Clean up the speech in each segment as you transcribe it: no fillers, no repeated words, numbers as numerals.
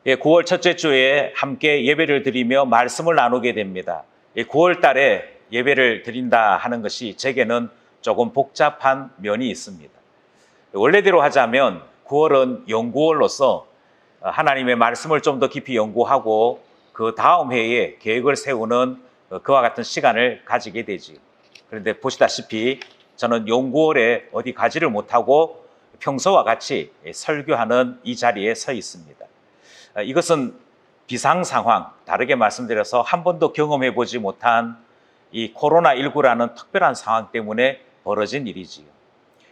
예, 9월 첫째 주에 함께 예배를 드리며 말씀을 나누게 됩니다. 9월 달에 예배를 드린다 하는 것이 제게는 조금 복잡한 면이 있습니다. 원래대로 하자면 9월은 연구월로서 하나님의 말씀을 좀 더 깊이 연구하고 그 다음 해에 계획을 세우는 그와 같은 시간을 가지게 되지요. 그런데 보시다시피 저는 연구월에 어디 가지를 못하고 평소와 같이 설교하는 이 자리에 서 있습니다. 이것은 비상 상황, 다르게 말씀드려서 한 번도 경험해 보지 못한 이 코로나19라는 특별한 상황 때문에 벌어진 일이지요.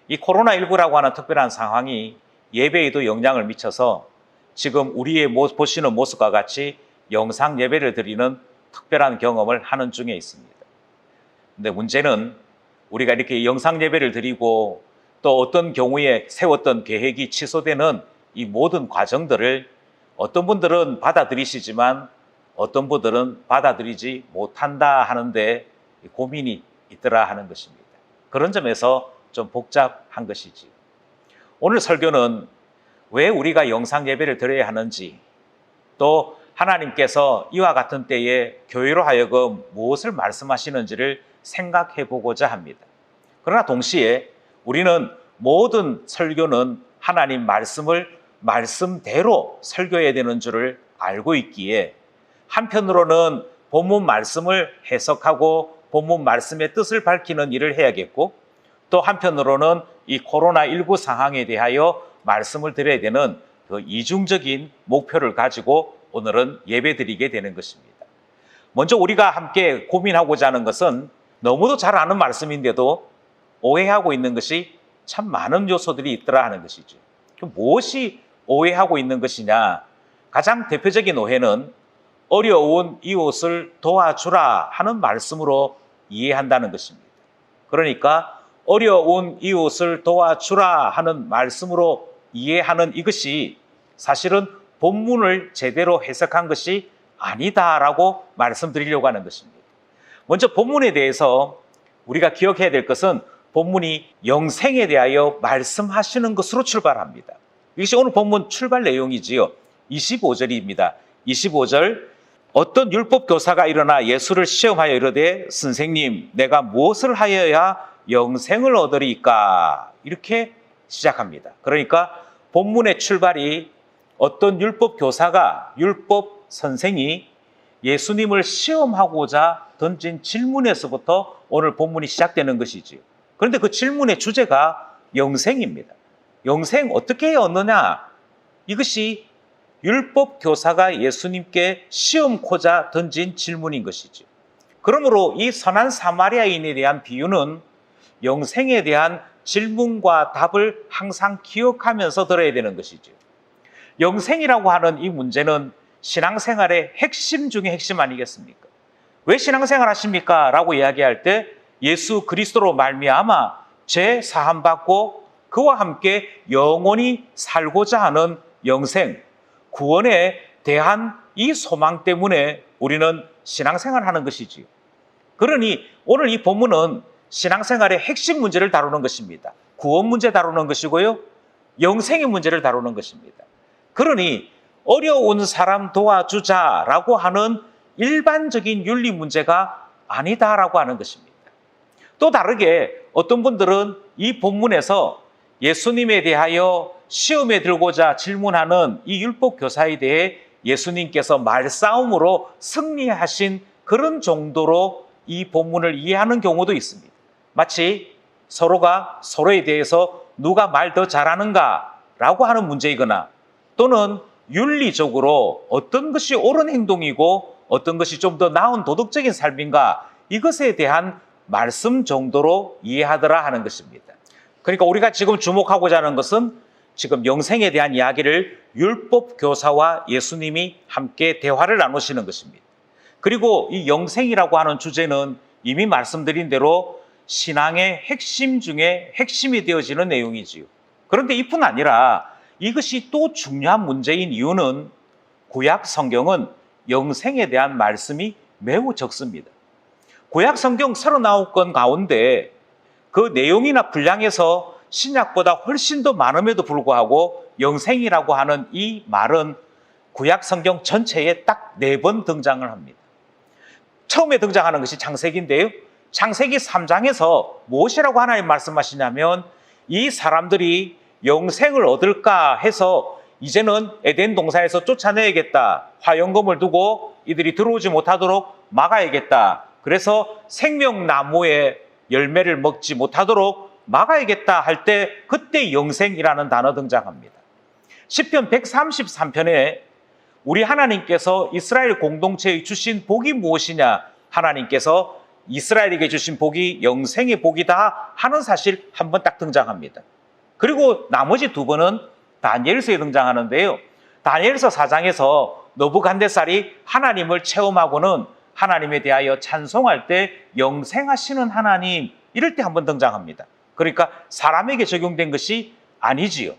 이 코로나19라고 하는 특별한 상황이 예배에도 영향을 미쳐서 지금 우리의 보시는 모습과 같이 영상 예배를 드리는 특별한 경험을 하는 중에 있습니다. 근데 문제는 우리가 이렇게 영상 예배를 드리고 또 어떤 경우에 세웠던 계획이 취소되는 이 모든 과정들을 어떤 분들은 받아들이시지만 어떤 분들은 받아들이지 못한다 하는데 고민이 있더라 하는 것입니다. 그런 점에서 좀 복잡한 것이지요. 오늘 설교는 왜 우리가 영상 예배를 드려야 하는지, 또 하나님께서 이와 같은 때에 교회로 하여금 무엇을 말씀하시는지를 생각해 보고자 합니다. 그러나 동시에 우리는 모든 설교는 하나님 말씀을 말씀대로 설교해야 되는 줄을 알고 있기에 한편으로는 본문 말씀을 해석하고 본문 말씀의 뜻을 밝히는 일을 해야겠고, 또 한편으로는 이 코로나19 상황에 대하여 말씀을 드려야 되는 그 이중적인 목표를 가지고 오늘은 예배드리게 되는 것입니다. 먼저 우리가 함께 고민하고자 하는 것은 너무도 잘 아는 말씀인데도 오해하고 있는 것이 참 많은 요소들이 있더라 하는 것이죠. 그럼 무엇이 오해하고 있는 것이냐? 가장 대표적인 오해는 어려운 이웃을 도와주라 하는 말씀으로 이해한다는 것입니다. 그러니까 어려운 이웃을 도와주라 하는 말씀으로 이해하는 이것이 사실은 본문을 제대로 해석한 것이 아니다라고 말씀드리려고 하는 것입니다. 먼저 본문에 대해서 우리가 기억해야 될 것은 본문이 영생에 대하여 말씀하시는 것으로 출발합니다. 이것이 오늘 본문 출발 내용이지요. 25절입니다. 25절, 어떤 율법 교사가 일어나 예수를 시험하여 이르되 선생님, 내가 무엇을 하여야 영생을 얻으리까? 이렇게 시작합니다. 그러니까 본문의 출발이 어떤 율법 교사가, 율법 선생이 예수님을 시험하고자 던진 질문에서부터 오늘 본문이 시작되는 것이지요. 그런데 그 질문의 주제가 영생입니다. 영생 어떻게 얻느냐? 이것이 율법 교사가 예수님께 시험코자 던진 질문인 것이죠. 그러므로 이 선한 사마리아인에 대한 비유는 영생에 대한 질문과 답을 항상 기억하면서 들어야 되는 것이죠. 영생이라고 하는 이 문제는 신앙생활의 핵심 중에 핵심 아니겠습니까? 왜 신앙생활 하십니까? 라고 이야기할 때 예수 그리스도로 말미암아 죄 사함 받고 그와 함께 영원히 살고자 하는 영생, 구원에 대한 이 소망 때문에 우리는 신앙생활을 하는 것이지요. 그러니 오늘 이 본문은 신앙생활의 핵심 문제를 다루는 것입니다. 구원 문제 다루는 것이고요, 영생의 문제를 다루는 것입니다. 그러니 어려운 사람 도와주자라고 하는 일반적인 윤리 문제가 아니다라고 하는 것입니다. 또 다르게 어떤 분들은 이 본문에서 예수님에 대하여 시험에 들고자 질문하는 이 율법 교사에 대해 예수님께서 말싸움으로 승리하신 그런 정도로 이 본문을 이해하는 경우도 있습니다. 마치 서로가 서로에 대해서 누가 말 더 잘하는가라고 하는 문제이거나, 또는 윤리적으로 어떤 것이 옳은 행동이고 어떤 것이 좀 더 나은 도덕적인 삶인가, 이것에 대한 말씀 정도로 이해하더라 하는 것입니다. 그러니까 우리가 지금 주목하고자 하는 것은 지금 영생에 대한 이야기를 율법 교사와 예수님이 함께 대화를 나누시는 것입니다. 그리고 이 영생이라고 하는 주제는 이미 말씀드린 대로 신앙의 핵심 중에 핵심이 되어지는 내용이지요. 그런데 이뿐 아니라 이것이 또 중요한 문제인 이유는 구약 성경은 영생에 대한 말씀이 매우 적습니다. 구약 성경 39권 가운데 그 내용이나 분량에서 신약보다 훨씬 더 많음에도 불구하고 영생이라고 하는 이 말은 구약 성경 전체에 딱 4번 등장을 합니다. 처음에 등장하는 것이 창세기인데요. 창세기 3장에서 무엇이라고 하나님 말씀하시냐면 이 사람들이 영생을 얻을까 해서 이제는 에덴 동산에서 쫓아내야겠다. 화영검을 두고 이들이 들어오지 못하도록 막아야겠다. 그래서 생명나무의 열매를 먹지 못하도록 막아야겠다 할 때 그때 영생이라는 단어 등장합니다. 시편 133편에 우리 하나님께서 이스라엘 공동체에 주신 복이 무엇이냐? 하나님께서 이스라엘에게 주신 복이 영생의 복이다 하는 사실 한 번 딱 등장합니다. 그리고 나머지 2번은 다니엘서에 등장하는데요. 다니엘서 4장에서 느부갓네살이 하나님을 체험하고는 하나님에 대하여 찬송할 때 영생하시는 하나님 이럴 때 한 번 등장합니다. 그러니까 사람에게 적용된 것이 아니지요.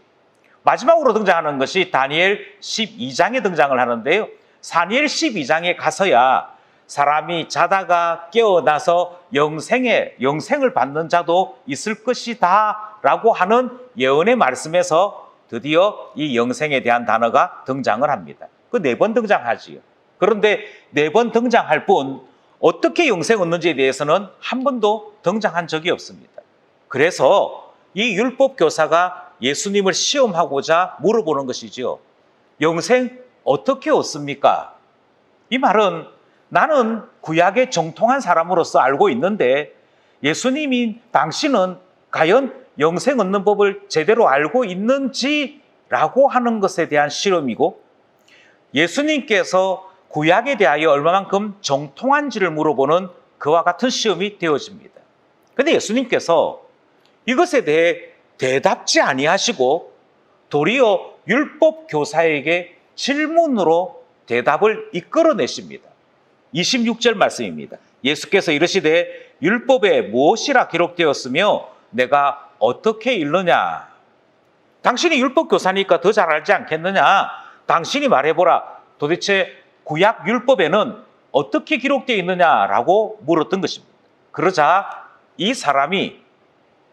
마지막으로 등장하는 것이 다니엘 12장에 등장을 하는데요. 다니엘 12장에 가서야 사람이 자다가 깨어나서 영생을 받는 자도 있을 것이다 라고 하는 예언의 말씀에서 드디어 이 영생에 대한 단어가 등장을 합니다. 그 4번 등장하지요. 그런데 4번 등장할 뿐 어떻게 영생 얻는지에 대해서는 한 번도 등장한 적이 없습니다. 그래서 이 율법 교사가 예수님을 시험하고자 물어보는 것이지요. 영생 어떻게 얻습니까? 이 말은 나는 구약에 정통한 사람으로서 알고 있는데 예수님이 당신은 과연 영생 얻는 법을 제대로 알고 있는지라고 하는 것에 대한 실험이고 예수님께서 구약에 대하여 얼마만큼 정통한지를 물어보는 그와 같은 시험이 되어집니다. 그런데 예수님께서 이것에 대해 대답지 아니하시고 도리어 율법 교사에게 질문으로 대답을 이끌어내십니다. 26절 말씀입니다. 예수께서 이르시되 율법에 무엇이라 기록되었으며 내가 어떻게 읽느냐? 당신이 율법 교사니까 더 잘 알지 않겠느냐? 당신이 말해보라. 도대체 구약 율법에는 어떻게 기록되어 있느냐라고 물었던 것입니다. 그러자 이 사람이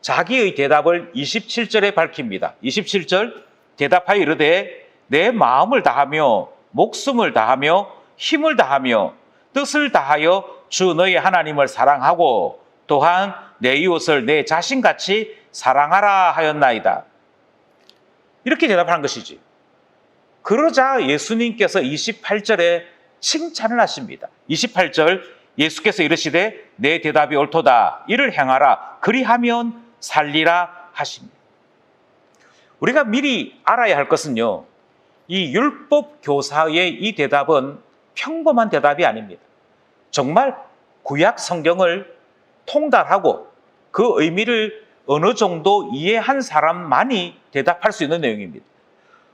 자기의 대답을 27절에 밝힙니다. 27절 대답하여 이르되 내 마음을 다하며 목숨을 다하며 힘을 다하며 뜻을 다하여 주 너희 하나님을 사랑하고 또한 내 이웃을 내 자신같이 사랑하라 하였나이다. 이렇게 대답한 것이지. 그러자 예수님께서 28절에 칭찬을 하십니다. 28절 예수께서 이르시되 내 대답이 옳도다. 이를 행하라. 그리하면 살리라 하십니다. 우리가 미리 알아야 할 것은요. 이 율법 교사의 이 대답은 평범한 대답이 아닙니다. 정말 구약 성경을 통달하고 그 의미를 어느 정도 이해한 사람만이 대답할 수 있는 내용입니다.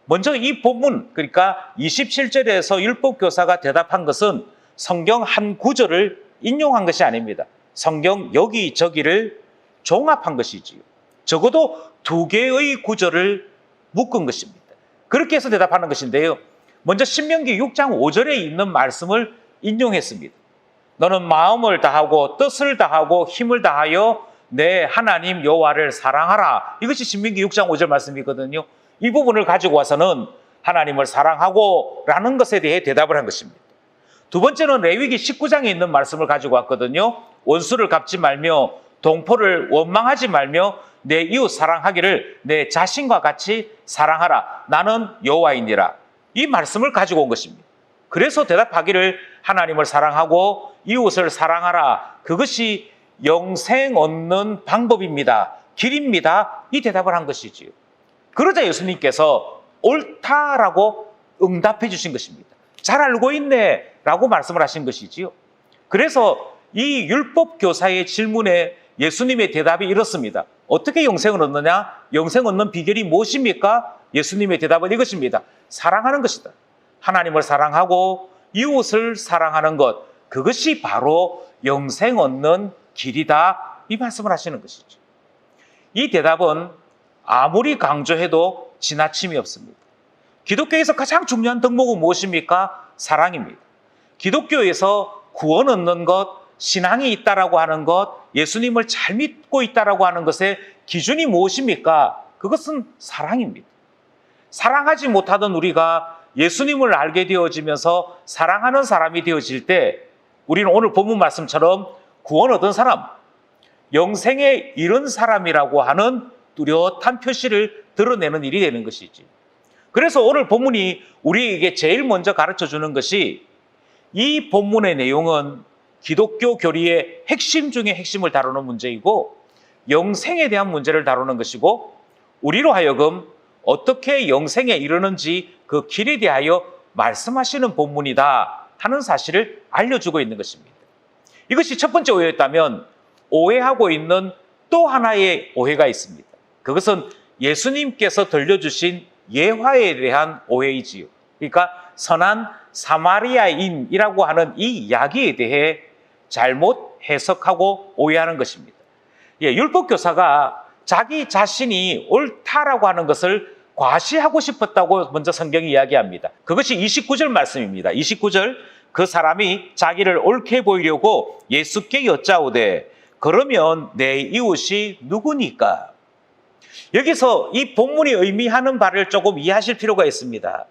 먼저 이 본문, 그러니까 27절에서 율법 교사가 대답한 것은 성경 한 구절을 인용한 것이 아닙니다. 성경 여기저기를 종합한 것이지요. 적어도 2개의 구절을 묶은 것입니다. 그렇게 해서 대답하는 것인데요. 먼저 신명기 6장 5절에 있는 말씀을 인용했습니다. 너는 마음을 다하고 뜻을 다하고 힘을 다하여 내 하나님 여호와를 사랑하라. 이것이 신명기 6장 5절 말씀이거든요. 이 부분을 가지고 와서는 하나님을 사랑하고 라는 것에 대해 대답을 한 것입니다. 두 번째는 레위기 19장에 있는 말씀을 가지고 왔거든요. 원수를 갚지 말며 동포를 원망하지 말며 내 이웃 사랑하기를 내 자신과 같이 사랑하라. 나는 여호와이니라. 이 말씀을 가지고 온 것입니다. 그래서 대답하기를 하나님을 사랑하고 이웃을 사랑하라. 그것이 영생 얻는 방법입니다. 길입니다. 이 대답을 한 것이지요. 그러자 예수님께서 옳다라고 응답해 주신 것입니다. 잘 알고 있네 라고 말씀을 하신 것이지요. 그래서 이 율법 교사의 질문에 예수님의 대답이 이렇습니다. 어떻게 영생을 얻느냐? 영생 얻는 비결이 무엇입니까? 예수님의 대답은 이것입니다. 사랑하는 것이다. 하나님을 사랑하고 이웃을 사랑하는 것, 그것이 바로 영생 얻는 길이다. 이 말씀을 하시는 것이죠. 이 대답은 아무리 강조해도 지나침이 없습니다. 기독교에서 가장 중요한 덕목은 무엇입니까? 사랑입니다. 기독교에서 구원 얻는 것, 신앙이 있다라고 하는 것, 예수님을 잘 믿고 있다라고 하는 것의 기준이 무엇입니까? 그것은 사랑입니다. 사랑하지 못하던 우리가 예수님을 알게 되어지면서 사랑하는 사람이 되어질 때 우리는 오늘 본문 말씀처럼 구원 얻은 사람, 영생에 이른 사람이라고 하는 뚜렷한 표시를 드러내는 일이 되는 것이지. 그래서 오늘 본문이 우리에게 제일 먼저 가르쳐 주는 것이 이 본문의 내용은 기독교 교리의 핵심 중에 핵심을 다루는 문제이고 영생에 대한 문제를 다루는 것이고 우리로 하여금 어떻게 영생에 이르는지 그 길에 대하여 말씀하시는 본문이다 하는 사실을 알려주고 있는 것입니다. 이것이 첫 번째 오해였다면 오해하고 있는 또 하나의 오해가 있습니다. 그것은 예수님께서 들려주신 예화에 대한 오해이지요. 그러니까 선한 사마리아인이라고 하는 이 이야기에 대해 잘못 해석하고 오해하는 것입니다. 율법교사가 자기 자신이 옳다라고 하는 것을 과시하고 싶었다고 먼저 성경이 이야기합니다. 그것이 29절 말씀입니다. 29절, 그 사람이 자기를 옳게 보이려고 예수께 여짜오되 그러면 내 이웃이 누구니까? 여기서 이 본문이 의미하는 바를 조금 이해하실 필요가 있습니다.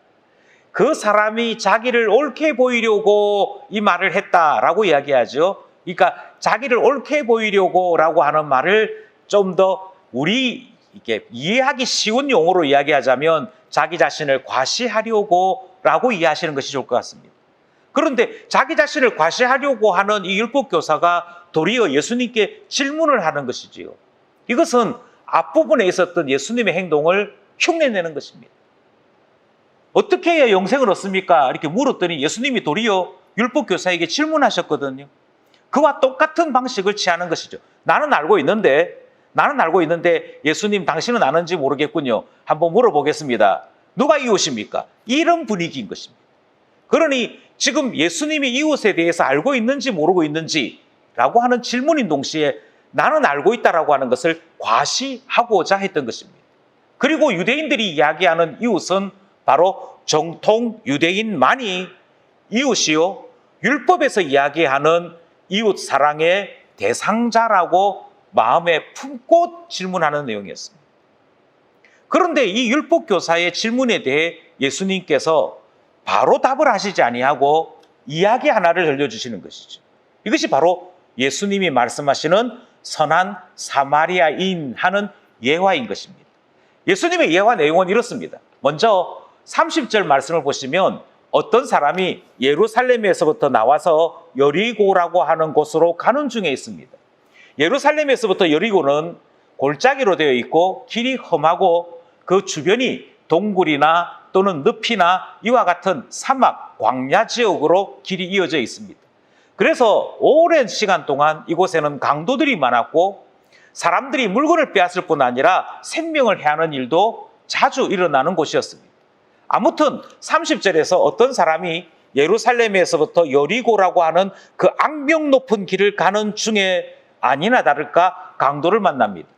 그 사람이 자기를 옳게 보이려고 이 말을 했다라고 이야기하죠. 그러니까 자기를 옳게 보이려고라고 하는 말을 좀 더 우리 이렇게 이해하기 쉬운 용어로 이야기하자면 자기 자신을 과시하려고라고 이해하시는 것이 좋을 것 같습니다. 그런데 자기 자신을 과시하려고 하는 이 율법교사가 도리어 예수님께 질문을 하는 것이지요. 이것은 앞부분에 있었던 예수님의 행동을 흉내내는 것입니다. 어떻게 해야 영생을 얻습니까? 이렇게 물었더니 예수님이 도리어 율법교사에게 질문하셨거든요. 그와 똑같은 방식을 취하는 것이죠. 나는 알고 있는데 예수님 당신은 아는지 모르겠군요. 한번 물어보겠습니다. 누가 이웃입니까? 이런 분위기인 것입니다. 그러니 지금 예수님이 이웃에 대해서 알고 있는지 모르고 있는지라고 하는 질문인 동시에 나는 알고 있다라고 하는 것을 과시하고자 했던 것입니다. 그리고 유대인들이 이야기하는 이웃은 바로 정통 유대인만이 이웃이요, 율법에서 이야기하는 이웃 사랑의 대상자라고 마음에 품고 질문하는 내용이었습니다. 그런데 이 율법교사의 질문에 대해 예수님께서 바로 답을 하시지 아니하고 이야기 하나를 들려주시는 것이죠. 이것이 바로 예수님이 말씀하시는 선한 사마리아인 하는 예화인 것입니다. 예수님의 예화 내용은 이렇습니다. 먼저 30절 말씀을 보시면 어떤 사람이 예루살렘에서부터 나와서 여리고라고 하는 곳으로 가는 중에 있습니다. 예루살렘에서부터 여리고는 골짜기로 되어 있고 길이 험하고 그 주변이 동굴이나 또는 늪이나 이와 같은 사막, 광야 지역으로 길이 이어져 있습니다. 그래서 오랜 시간 동안 이곳에는 강도들이 많았고 사람들이 물건을 빼앗을 뿐 아니라 생명을 해하는 일도 자주 일어나는 곳이었습니다. 아무튼 30절에서 어떤 사람이 예루살렘에서부터 여리고라고 하는 그 악명 높은 길을 가는 중에 아니나 다를까 강도를 만납니다.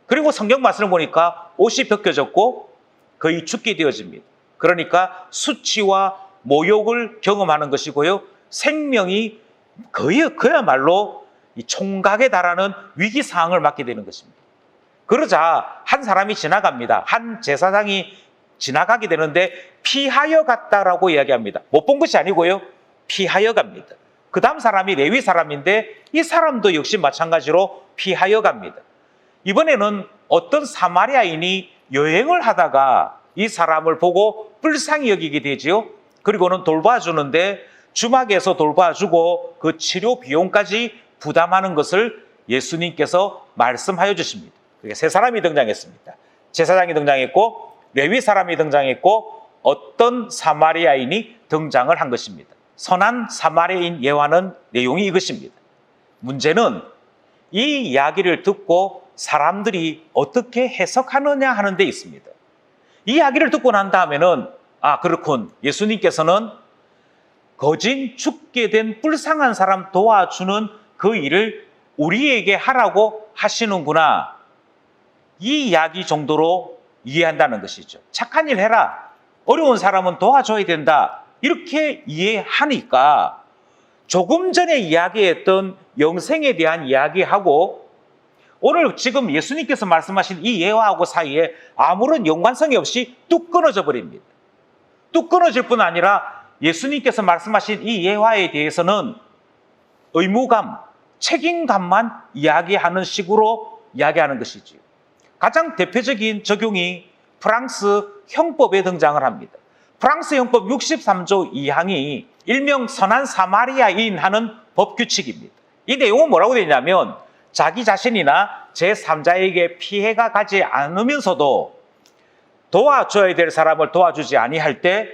그리고 성경 말씀을 보니까 옷이 벗겨졌고 거의 죽게 되어집니다. 그러니까 수치와 모욕을 경험하는 것이고요. 생명이 그야말로 이 총각에 달하는 위기 상황을 맞게 되는 것입니다. 그러자 한 사람이 지나갑니다. 한 제사장이 지나가게 되는데 피하여 갔다라고 이야기합니다. 못 본 것이 아니고요. 피하여 갑니다. 그 다음 사람이 레위 사람인데 이 사람도 역시 마찬가지로 피하여 갑니다. 이번에는 어떤 사마리아인이 여행을 하다가 이 사람을 보고 불쌍히 여기게 되지요. 그리고는 돌봐주는데 주막에서 돌봐주고 그 치료 비용까지 부담하는 것을 예수님께서 말씀하여 주십니다. 그게 세 사람이 등장했습니다. 제사장이 등장했고 레위 사람이 등장했고 어떤 사마리아인이 등장을 한 것입니다. 선한 사마리아인 예화는 내용이 이것입니다. 문제는 이 이야기를 듣고 사람들이 어떻게 해석하느냐 하는 데 있습니다. 이 이야기를 듣고 난 다음에는 그렇군. 예수님께서는 거진 죽게 된 불쌍한 사람 도와주는 그 일을 우리에게 하라고 하시는구나. 이 이야기 정도로 이해한다는 것이죠. 착한 일 해라. 어려운 사람은 도와줘야 된다. 이렇게 이해하니까 조금 전에 이야기했던 영생에 대한 이야기하고 오늘 지금 예수님께서 말씀하신 이 예화하고 사이에 아무런 연관성이 없이 뚝 끊어져 버립니다. 뚝 끊어질 뿐 아니라 예수님께서 말씀하신 이 예화에 대해서는 의무감, 책임감만 이야기하는 식으로 이야기하는 것이지요. 가장 대표적인 적용이 프랑스 형법에 등장을 합니다. 프랑스 형법 63조 2항이 일명 선한 사마리아인 하는 법규칙입니다. 이 내용은 뭐라고 되어 있냐면 자기 자신이나 제3자에게 피해가 가지 않으면서도 도와줘야 될 사람을 도와주지 아니할 때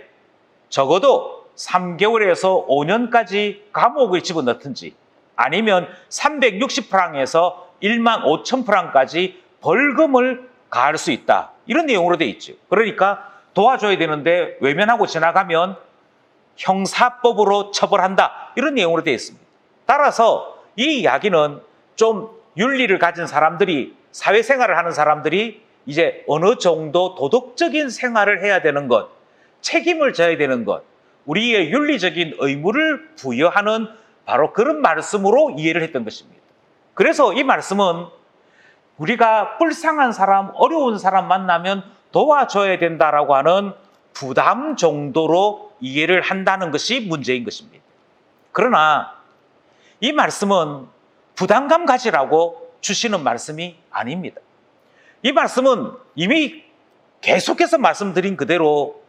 적어도 3개월에서 5년까지 감옥을 집어넣든지 아니면 360프랑에서 1만 5천 프랑까지 벌금을 가할 수 있다. 이런 내용으로 되어 있죠. 그러니까 도와줘야 되는데 외면하고 지나가면 형사법으로 처벌한다. 이런 내용으로 되어 있습니다. 따라서 이 이야기는 좀 윤리를 가진 사람들이, 사회생활을 하는 사람들이 이제 어느 정도 도덕적인 생활을 해야 되는 것, 책임을 져야 되는 것, 우리의 윤리적인 의무를 부여하는 바로 그런 말씀으로 이해를 했던 것입니다. 그래서 이 말씀은 우리가 불쌍한 사람, 어려운 사람 만나면 도와줘야 된다라고 하는 부담 정도로 이해를 한다는 것이 문제인 것입니다. 그러나 이 말씀은 부담감 가지라고 주시는 말씀이 아닙니다. 이 말씀은 이미 계속해서 말씀드린 그대로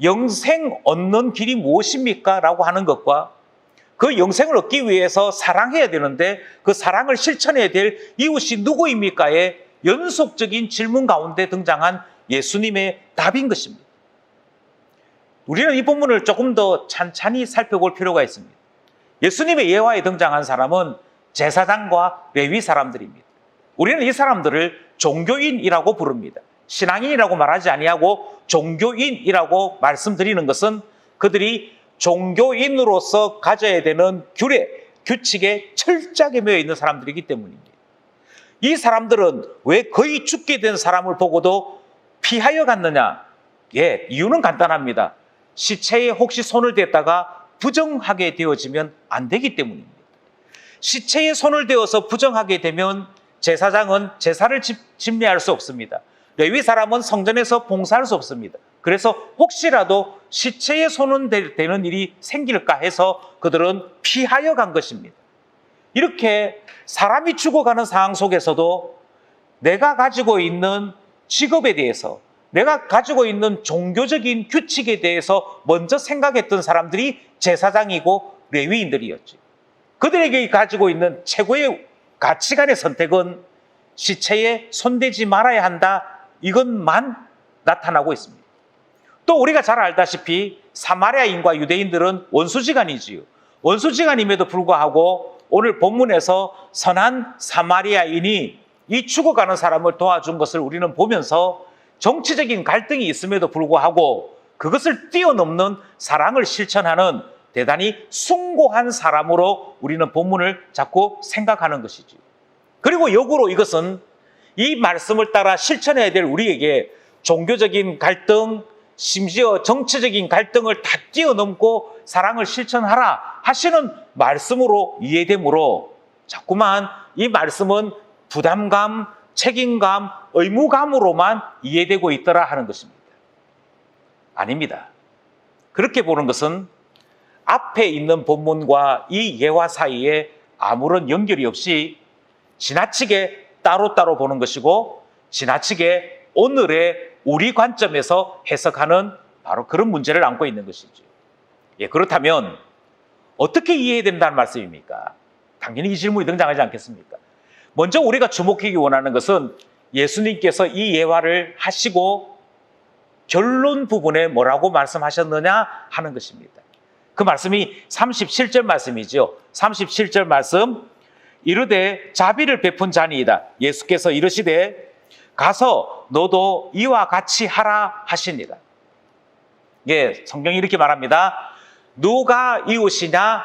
영생 얻는 길이 무엇입니까? 라고 하는 것과 그 영생을 얻기 위해서 사랑해야 되는데 그 사랑을 실천해야 될 이웃이 누구입니까의 연속적인 질문 가운데 등장한 예수님의 답인 것입니다. 우리는 이 본문을 조금 더 찬찬히 살펴볼 필요가 있습니다. 예수님의 예화에 등장한 사람은 제사장과 레위 사람들입니다. 우리는 이 사람들을 종교인이라고 부릅니다. 신앙인이라고 말하지 아니하고 종교인이라고 말씀드리는 것은 그들이 종교인으로서 가져야 되는 규례, 규칙에 철저하게 매여 있는 사람들이기 때문입니다. 이 사람들은 왜 거의 죽게 된 사람을 보고도 피하여 갔느냐? 예, 이유는 간단합니다. 시체에 혹시 손을 댔다가 부정하게 되어지면 안 되기 때문입니다. 시체에 손을 대어서 부정하게 되면 제사장은 제사를 집례할 수 없습니다. 레위 사람은 성전에서 봉사할 수 없습니다. 그래서 혹시라도 시체에 손을 대는 일이 생길까 해서 그들은 피하여 간 것입니다. 이렇게 사람이 죽어가는 상황 속에서도 내가 가지고 있는 직업에 대해서, 내가 가지고 있는 종교적인 규칙에 대해서 먼저 생각했던 사람들이 제사장이고 레위인들이었죠. 그들에게 가지고 있는 최고의 가치관의 선택은 시체에 손대지 말아야 한다, 이것만 나타나고 있습니다. 또 우리가 잘 알다시피 사마리아인과 유대인들은 원수지간이지요. 원수지간임에도 불구하고 오늘 본문에서 선한 사마리아인이 이 죽어가는 사람을 도와준 것을 우리는 보면서 정치적인 갈등이 있음에도 불구하고 그것을 뛰어넘는 사랑을 실천하는 대단히 숭고한 사람으로 우리는 본문을 자꾸 생각하는 것이죠. 그리고 역으로 이것은 이 말씀을 따라 실천해야 될 우리에게 종교적인 갈등, 심지어 정치적인 갈등을 다 뛰어넘고 사랑을 실천하라 하시는 말씀으로 이해되므로 자꾸만 이 말씀은 부담감, 책임감, 의무감으로만 이해되고 있더라 하는 것입니다. 아닙니다. 그렇게 보는 것은 앞에 있는 본문과 이 예화 사이에 아무런 연결이 없이 지나치게 따로따로 보는 것이고 지나치게 오늘의 우리 관점에서 해석하는 바로 그런 문제를 안고 있는 것이죠. 예, 그렇다면 어떻게 이해해야 된다는 말씀입니까? 당연히 이 질문이 등장하지 않겠습니까? 먼저 우리가 주목하기 원하는 것은 예수님께서 이 예화를 하시고 결론 부분에 뭐라고 말씀하셨느냐 하는 것입니다. 그 말씀이 37절 말씀이죠. 37절 말씀, 이르되 자비를 베푼 자니이다. 예수께서 이르시되 가서 너도 이와 같이 하라 하시니라. 예, 성경이 이렇게 말합니다. 누가 이웃이냐?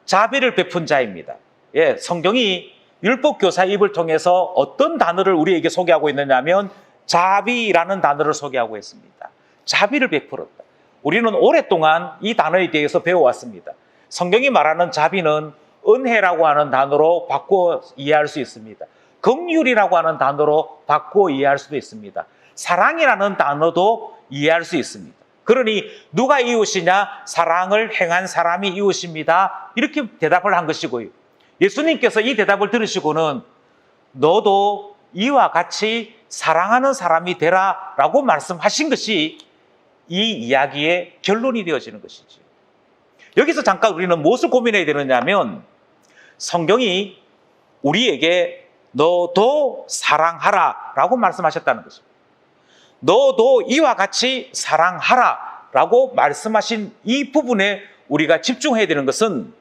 자비를 베푼 자입니다. 예, 성경이 율법교사 입을 통해서 어떤 단어를 우리에게 소개하고 있느냐면 자비라는 단어를 소개하고 있습니다. 자비를 베풀었다. 우리는 오랫동안 이 단어에 대해서 배워왔습니다. 성경이 말하는 자비는 은혜라고 하는 단어로 바꿔 이해할 수 있습니다. 긍휼이라고 하는 단어로 바꿔 이해할 수도 있습니다. 사랑이라는 단어도 이해할 수 있습니다. 그러니 누가 이웃이냐? 사랑을 행한 사람이 이웃입니다. 이렇게 대답을 한 것이고요. 예수님께서 이 대답을 들으시고는 너도 이와 같이 사랑하는 사람이 되라 라고 말씀하신 것이 이 이야기의 결론이 되어지는 것이죠. 여기서 잠깐 우리는 무엇을 고민해야 되느냐면 성경이 우리에게 너도 사랑하라 라고 말씀하셨다는 것입니다. 너도 이와 같이 사랑하라 라고 말씀하신 이 부분에 우리가 집중해야 되는 것은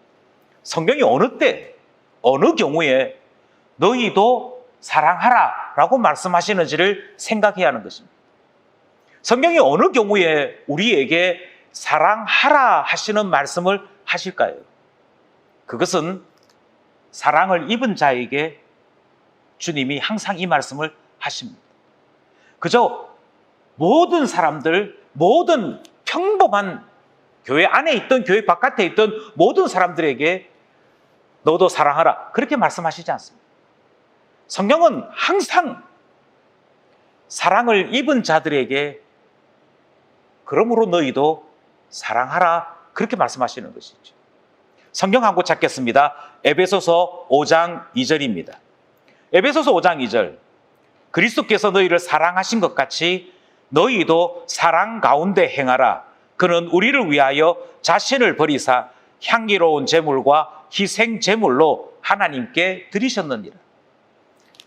성경이 어느 때, 어느 경우에 너희도 사랑하라 라고 말씀하시는지를 생각해야 하는 것입니다. 성경이 어느 경우에 우리에게 사랑하라 하시는 말씀을 하실까요? 그것은 사랑을 입은 자에게 주님이 항상 이 말씀을 하십니다. 그저 모든 사람들, 모든 평범한 교회 안에 있던 교회 바깥에 있던 모든 사람들에게 너도 사랑하라 그렇게 말씀하시지 않습니다. 성경은 항상 사랑을 입은 자들에게 그러므로 너희도 사랑하라 그렇게 말씀하시는 것이죠. 성경 한 곳 찾겠습니다. 에베소서 5장 2절입니다. 에베소서 5장 2절 그리스도께서 너희를 사랑하신 것 같이 너희도 사랑 가운데 행하라. 그는 우리를 위하여 자신을 버리사 향기로운 제물과 희생 제물로 하나님께 드리셨느니라.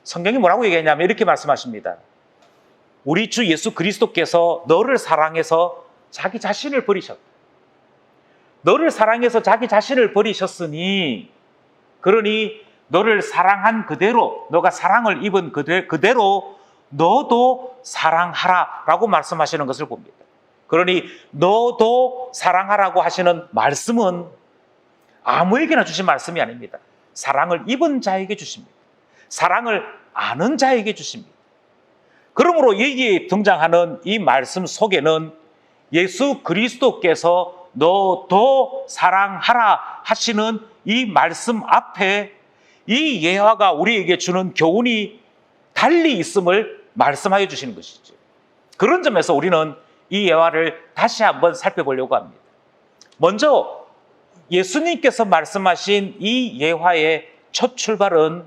성경이 뭐라고 얘기했냐면 이렇게 말씀하십니다. 우리 주 예수 그리스도께서 너를 사랑해서 자기 자신을 버리셨다. 너를 사랑해서 자기 자신을 버리셨으니 그러니 너를 사랑한 그대로 너가 사랑을 입은 그대로 너도 사랑하라 라고 말씀하시는 것을 봅니다. 그러니 너도 사랑하라고 하시는 말씀은 아무에게나 주신 말씀이 아닙니다. 사랑을 입은 자에게 주십니다. 사랑을 아는 자에게 주십니다. 그러므로 여기에 등장하는 이 말씀 속에는 예수 그리스도께서 너도 사랑하라 하시는 이 말씀 앞에 이 예화가 우리에게 주는 교훈이 달리 있음을 말씀하여 주시는 것이죠. 그런 점에서 우리는 이 예화를 다시 한번 살펴보려고 합니다. 먼저 예수님께서 말씀하신 이 예화의 첫 출발은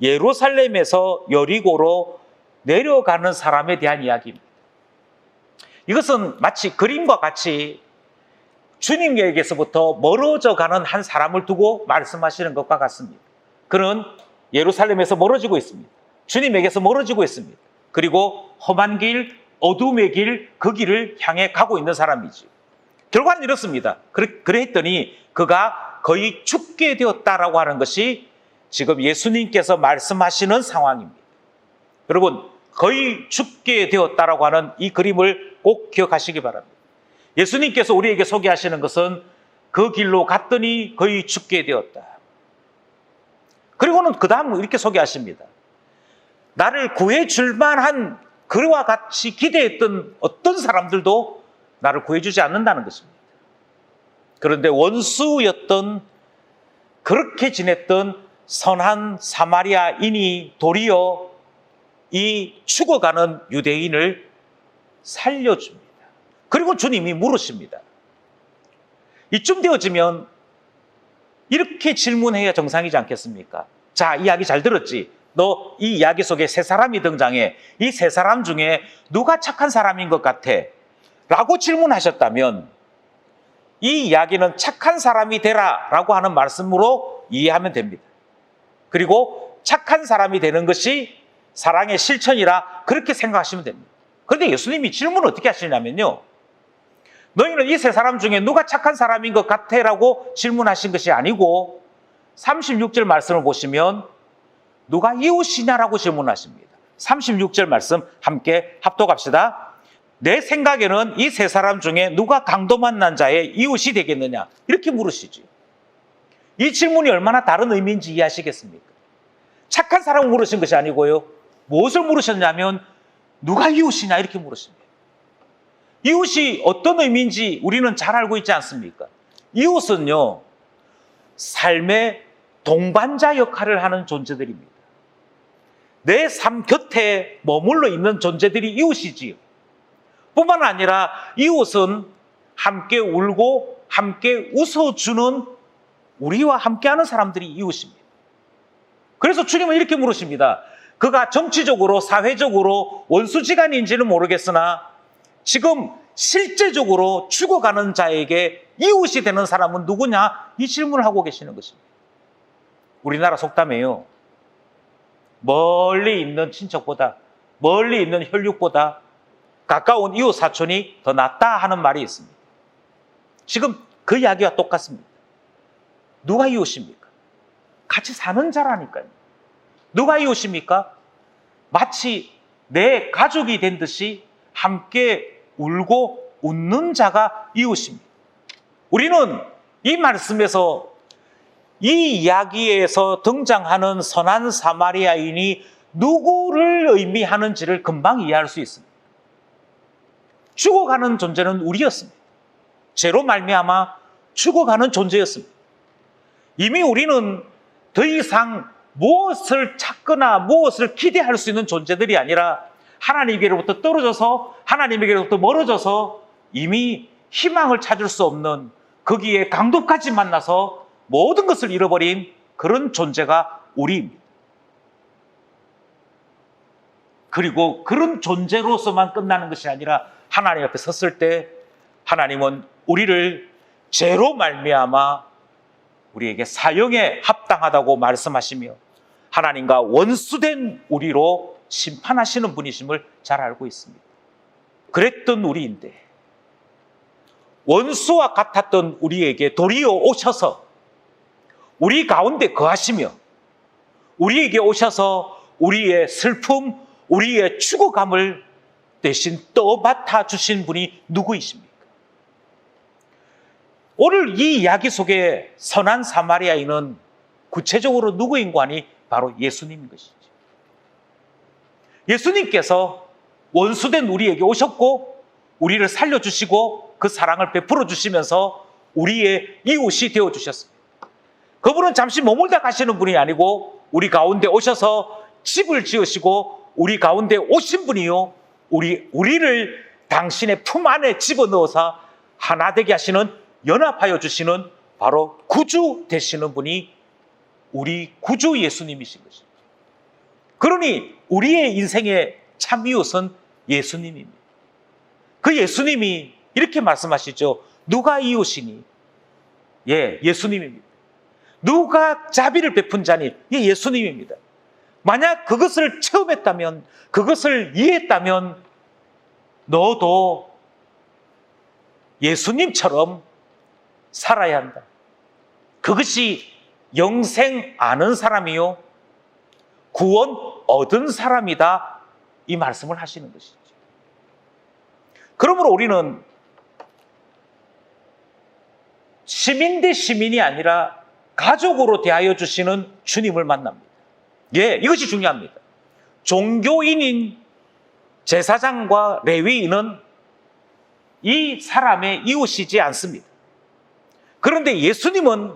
예루살렘에서 여리고로 내려가는 사람에 대한 이야기입니다. 이것은 마치 그림과 같이 주님에게서부터 멀어져 가는 한 사람을 두고 말씀하시는 것과 같습니다. 그는 예루살렘에서 멀어지고 있습니다. 주님에게서 멀어지고 있습니다. 그리고 험한 길, 어둠의 길, 그 길을 향해 가고 있는 사람이지. 결과는 이렇습니다. 그랬더니 그가 거의 죽게 되었다라고 하는 것이 지금 예수님께서 말씀하시는 상황입니다. 여러분, 거의 죽게 되었다라고 하는 이 그림을 꼭 기억하시기 바랍니다. 예수님께서 우리에게 소개하시는 것은 그 길로 갔더니 거의 죽게 되었다. 그리고는 그 다음 이렇게 소개하십니다. 나를 구해줄 만한 그와 같이 기대했던 어떤 사람들도 나를 구해주지 않는다는 것입니다. 그런데 원수였던 그렇게 지냈던 선한 사마리아인이 도리어 이 죽어가는 유대인을 살려줍니다. 그리고 주님이 물으십니다. 이쯤 되어지면 이렇게 질문해야 정상이지 않겠습니까? 자, 이야기 잘 들었지? 너 이 이야기 속에 세 사람이 등장해. 이 세 사람 중에 누가 착한 사람인 것 같아? 라고 질문하셨다면 이 이야기는 착한 사람이 되라 라고 하는 말씀으로 이해하면 됩니다. 그리고 착한 사람이 되는 것이 사랑의 실천이라 그렇게 생각하시면 됩니다. 그런데 예수님이 질문을 어떻게 하시냐면요. 너희는 이 세 사람 중에 누가 착한 사람인 것 같아? 라고 질문하신 것이 아니고 36절 말씀을 보시면 누가 이웃이냐라고 질문하십니다. 36절 말씀 함께 합독합시다. 내 생각에는 이 세 사람 중에 누가 강도 만난 자의 이웃이 되겠느냐? 이렇게 물으시죠. 이 질문이 얼마나 다른 의미인지 이해하시겠습니까? 착한 사람을 물으신 것이 아니고요. 무엇을 물으셨냐면 누가 이웃이냐 이렇게 물으십니다. 이웃이 어떤 의미인지 우리는 잘 알고 있지 않습니까? 이웃은요, 삶의 동반자 역할을 하는 존재들입니다. 내 삶 곁에 머물러 있는 존재들이 이웃이지요. 뿐만 아니라 이웃은 함께 울고 함께 웃어주는 우리와 함께하는 사람들이 이웃입니다. 그래서 주님은 이렇게 물으십니다. 그가 정치적으로 사회적으로 원수지간인지는 모르겠으나 지금 실제적으로 죽어가는 자에게 이웃이 되는 사람은 누구냐? 이 질문을 하고 계시는 것입니다. 우리나라 속담에요, 멀리 있는 친척보다, 멀리 있는 혈육보다 가까운 이웃 사촌이 더 낫다 하는 말이 있습니다. 지금 그 이야기와 똑같습니다. 누가 이웃입니까? 같이 사는 자라니까요. 누가 이웃입니까? 마치 내 가족이 된 듯이 함께 울고 웃는 자가 이웃입니다. 우리는 이 말씀에서, 이 이야기에서 등장하는 선한 사마리아인이 누구를 의미하는지를 금방 이해할 수 있습니다. 죽어가는 존재는 우리였습니다. 죄로 말미암아 죽어가는 존재였습니다. 이미 우리는 더 이상 무엇을 찾거나 무엇을 기대할 수 있는 존재들이 아니라 하나님께로부터 떨어져서, 하나님에게로부터 멀어져서 이미 희망을 찾을 수 없는, 거기에 강도까지 만나서 모든 것을 잃어버린 그런 존재가 우리입니다. 그리고 그런 존재로서만 끝나는 것이 아니라 하나님 앞에 섰을 때 하나님은 우리를 죄로 말미암아 우리에게 사형에 합당하다고 말씀하시며 하나님과 원수된 우리로 심판하시는 분이심을 잘 알고 있습니다. 그랬던 우리인데 원수와 같았던 우리에게 도리어 오셔서 우리 가운데 거하시며 우리에게 오셔서 우리의 슬픔, 우리의 죽어감을 대신 떠맡아 주신 분이 누구이십니까? 오늘 이 이야기 속에 선한 사마리아인은 구체적으로 누구인고 하니 바로 예수님인 것이죠. 예수님께서 원수된 우리에게 오셨고 우리를 살려주시고 그 사랑을 베풀어 주시면서 우리의 이웃이 되어주셨습니다. 그분은 잠시 머물다 가시는 분이 아니고 우리 가운데 오셔서 집을 지으시고 우리 가운데 오신 분이요, 우리를 당신의 품 안에 집어넣어서 하나 되게 하시는, 연합하여 주시는 바로 구주 되시는 분이 우리 구주 예수님이신 것입니다. 그러니 우리의 인생의 참 이웃은 예수님입니다. 그 예수님이 이렇게 말씀하시죠. 누가 이웃이니? 예, 예수님입니다. 누가 자비를 베푼 자니? 예, 예수님입니다. 만약 그것을 체험했다면, 그것을 이해했다면 너도 예수님처럼 살아야 한다. 그것이 영생 아는 사람이요, 구원 얻은 사람이다. 이 말씀을 하시는 것이죠. 그러므로 우리는 시민 대 시민이 아니라 가족으로 대하여 주시는 주님을 만납니다. 예, 이것이 중요합니다. 종교인인 제사장과 레위인은 이 사람의 이웃이지 않습니다. 그런데 예수님은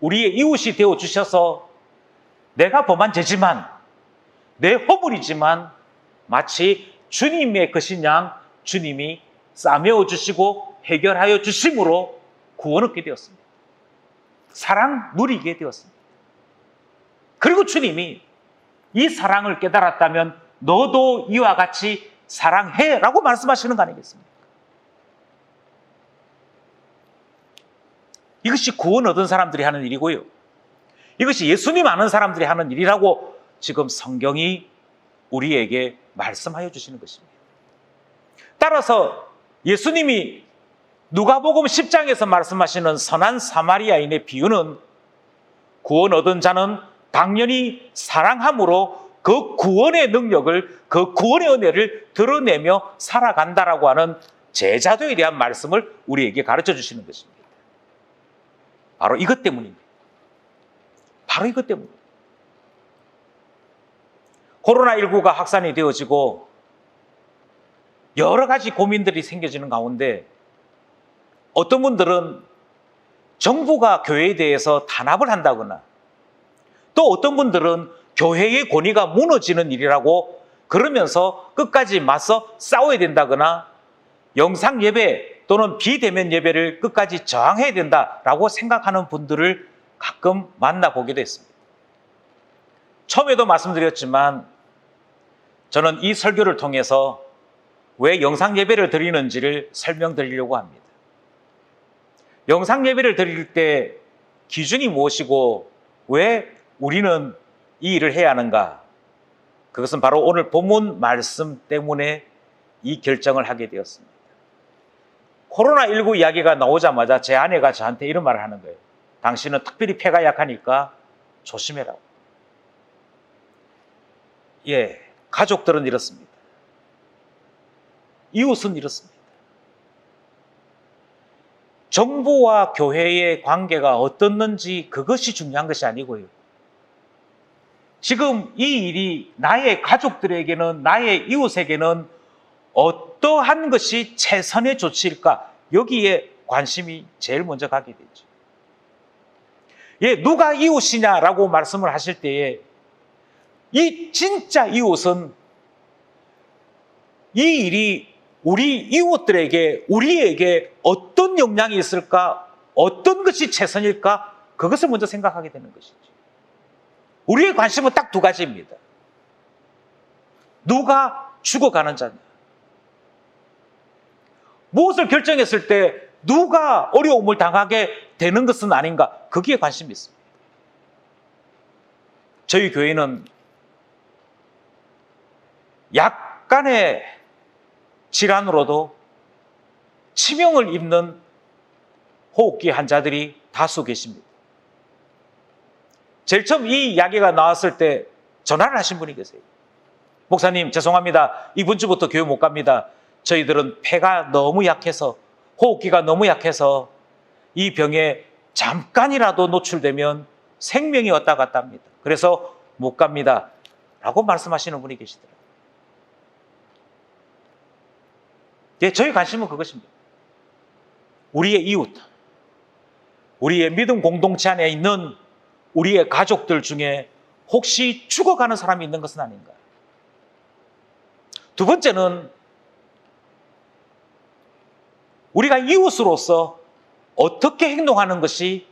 우리의 이웃이 되어 주셔서 내가 범한 죄지만, 내 허물이지만 마치 주님의 것인 양 주님이 싸매어 주시고 해결하여 주심으로 구원 얻게 되었습니다. 사랑 누리게 되었습니다. 그리고 주님이 이 사랑을 깨달았다면 너도 이와 같이 사랑해 라고 말씀하시는 거 아니겠습니까? 이것이 구원 얻은 사람들이 하는 일이고요, 이것이 예수님 아는 사람들이 하는 일이라고 지금 성경이 우리에게 말씀하여 주시는 것입니다. 따라서 예수님이 누가복음 10장에서 말씀하시는 선한 사마리아인의 비유는 구원 얻은 자는 당연히 사랑함으로 그 구원의 능력을, 그 구원의 은혜를 드러내며 살아간다라고 하는 제자도에 대한 말씀을 우리에게 가르쳐 주시는 것입니다. 바로 이것 때문입니다. 바로 이것 때문입니다. 코로나19가 확산이 되어지고 여러 가지 고민들이 생겨지는 가운데 어떤 분들은 정부가 교회에 대해서 탄압을 한다거나, 또 어떤 분들은 교회의 권위가 무너지는 일이라고 그러면서 끝까지 맞서 싸워야 된다거나, 영상 예배 또는 비대면 예배를 끝까지 저항해야 된다라고 생각하는 분들을 가끔 만나보기도 했습니다. 처음에도 말씀드렸지만 저는 이 설교를 통해서 왜 영상 예배를 드리는지를 설명드리려고 합니다. 영상 예배를 드릴 때 기준이 무엇이고 왜 우리는 이 일을 해야 하는가? 그것은 바로 오늘 본문 말씀 때문에 이 결정을 하게 되었습니다. 코로나19 이야기가 나오자마자 제 아내가 저한테 이런 말을 하는 거예요. 당신은 특별히 폐가 약하니까 조심해라. 예, 가족들은 이렇습니다. 이웃은 이렇습니다. 정부와 교회의 관계가 어떻는지 그것이 중요한 것이 아니고요. 지금 이 일이 나의 가족들에게는, 나의 이웃에게는 어떠한 것이 최선의 조치일까? 여기에 관심이 제일 먼저 가게 되죠. 예, 누가 이웃이냐라고 말씀을 하실 때에 이 진짜 이웃은 이 일이 우리 이웃들에게, 우리에게 어떤 영향이 있을까? 어떤 것이 최선일까? 그것을 먼저 생각하게 되는 것이죠. 우리의 관심은 딱 두 가지입니다. 누가 죽어가는 자냐? 무엇을 결정했을 때 누가 어려움을 당하게 되는 것은 아닌가? 거기에 관심이 있습니다. 저희 교회는 약간의 질환으로도 치명을 입는 호흡기 환자들이 다수 계십니다. 제일 처음 이 이야기가 나왔을 때 전화를 하신 분이 계세요. 목사님, 죄송합니다. 이번 주부터 교회 못 갑니다. 저희들은 폐가 너무 약해서, 호흡기가 너무 약해서 이 병에 잠깐이라도 노출되면 생명이 왔다 갔다 합니다. 그래서 못 갑니다. 라고 말씀하시는 분이 계시더라고요. 예, 저희 관심은 그것입니다. 우리의 이웃, 우리의 믿음 공동체 안에 있는 우리의 가족들 중에 혹시 죽어가는 사람이 있는 것은 아닌가? 두 번째는 우리가 이웃으로서 어떻게 행동하는 것이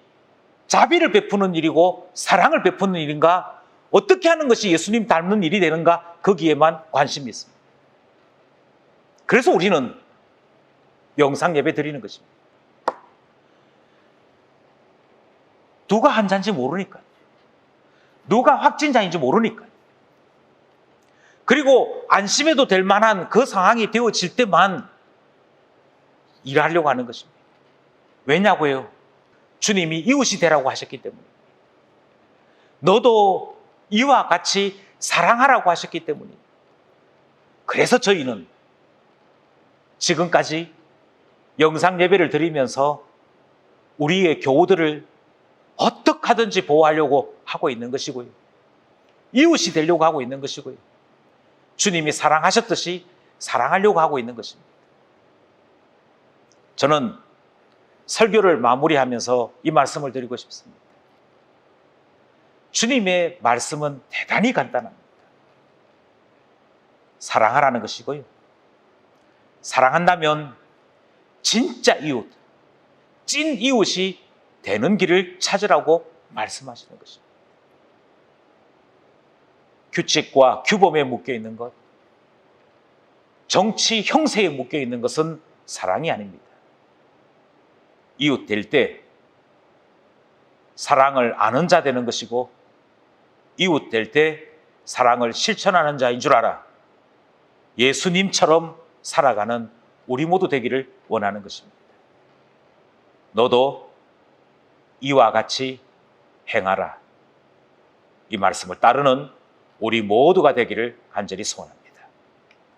자비를 베푸는 일이고 사랑을 베푸는 일인가? 어떻게 하는 것이 예수님 닮는 일이 되는가? 거기에만 관심이 있습니다. 그래서 우리는 영상 예배 드리는 것입니다. 누가 환자인지 모르니까요. 누가 확진자인지 모르니까요. 그리고 안심해도 될 만한 그 상황이 되어질 때만 일하려고 하는 것입니다. 왜냐고요? 주님이 이웃이 되라고 하셨기 때문에. 너도 이와 같이 사랑하라고 하셨기 때문에. 그래서 저희는 지금까지 영상 예배를 드리면서 우리의 교우들을 어떻게 하든지 보호하려고 하고 있는 것이고요. 이웃이 되려고 하고 있는 것이고요. 주님이 사랑하셨듯이 사랑하려고 하고 있는 것입니다. 저는 설교를 마무리하면서 이 말씀을 드리고 싶습니다. 주님의 말씀은 대단히 간단합니다. 사랑하라는 것이고요. 사랑한다면 진짜 이웃, 찐 이웃이 되는 길을 찾으라고 말씀하시는 것입니다. 규칙과 규범에 묶여 있는 것, 정치 형세에 묶여 있는 것은 사랑이 아닙니다. 이웃 될 때 사랑을 아는 자 되는 것이고, 이웃 될 때 사랑을 실천하는 자인 줄 알아. 예수님처럼 살아가는 우리 모두 되기를 원하는 것입니다. 너도 이와 같이 행하라. 이 말씀을 따르는 우리 모두가 되기를 간절히 소원합니다.